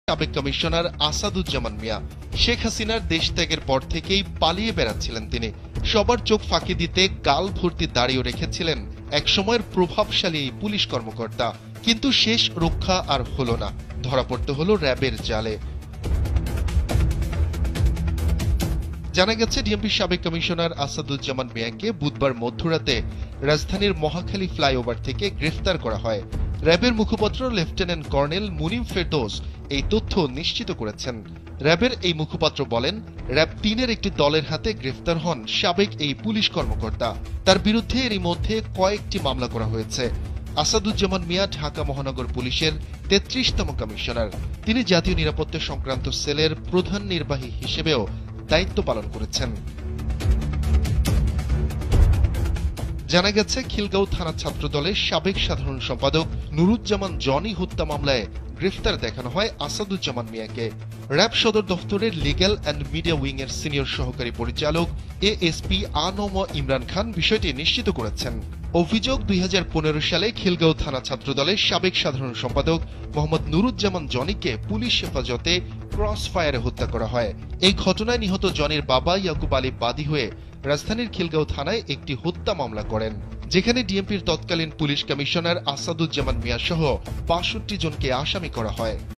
সাবেক কমিশনার আসাদুজ্জামান মিয়া। শেখ হাসিনার দেশ ত্যাগের পর থেকেই পালিয়ে বেড়াচ্ছিলেন তিনি। সবার চোখ ফাঁকি দিতে গাল ভর্তি দাড়িও রেখেছিলেন একসময়ের প্রভাবশালী এই পুলিশ কর্মকর্তা। কিন্তু শেষ রক্ষা আর হলো না, ধরা পড়তে হলো র্যাবের জালে। জানা গেছে, ডিএমপির সাবেক কমিশনার আসাদুজ্জামান মিয়াকে বুধবার মধ্যরাতে রাজধানীর মহাখালী ফ্লাইওভার থেকে গ্রেফতার করা হয়। র্যাবের মুখপাত্র লেফটেন্যান্ট কর্নেল মুনিম ফেরদৌস এই তথ্য নিশ্চিত করেছেন। র্যাবের এই মুখপাত্র বলেন, র্যাব ৩-এর একটি দলের হাতে গ্রেফতার হন সাবেক এই পুলিশ কর্মকর্তা। তার বিরুদ্ধে এরই মধ্যে কয়েকটি মামলা করা হয়েছে। আসাদুজ্জামান মিয়া ঢাকা মহানগর পুলিশের ৩৩তম কমিশনার। তিনি জাতীয় নিরাপত্তা সংক্রান্ত সেলের প্রধান নির্বাহী হিসেবেও দায়িত্ব পালন করেছেন। জানা গেছে, খিলগাঁও থানা ছাত্রদলের সাবেক সাধারণ সম্পাদক নুরুজ্জামান জনি হত্যা মামলায় গ্রেফতার দেখানো হয় আসাদুজ্জামান মিয়াকে। র্যাব সদর দফতরের লিগ্যাল অ্যান্ড মিডিয়া উইং এর সিনিয়র সহকারী পরিচালক এএসপি আনম ইমরান খান বিষয়টি নিশ্চিত করেছেন। অভিযোগ, ২০১৫ সালে খিলগাঁও থানা ছাত্রদলের সাবেক সাধারণ সম্পাদক মোহাম্মদ নুরুজ্জামান জনিকে পুলিশ হেফাজতে ক্রস ফায়ারে হত্যা করা হয়। এই ঘটনায় নিহত জনির বাবা ইয়াকুব আলী বাদী হয়ে রাজধানীর খিলগাঁও থানায় একটি হত্যা মামলা করেন, যেখানে ডিএমপির তৎকালীন পুলিশ কমিশনার আসাদুজ্জামান মিয়া সহ ৬২ জনকে আসামি করা হয়।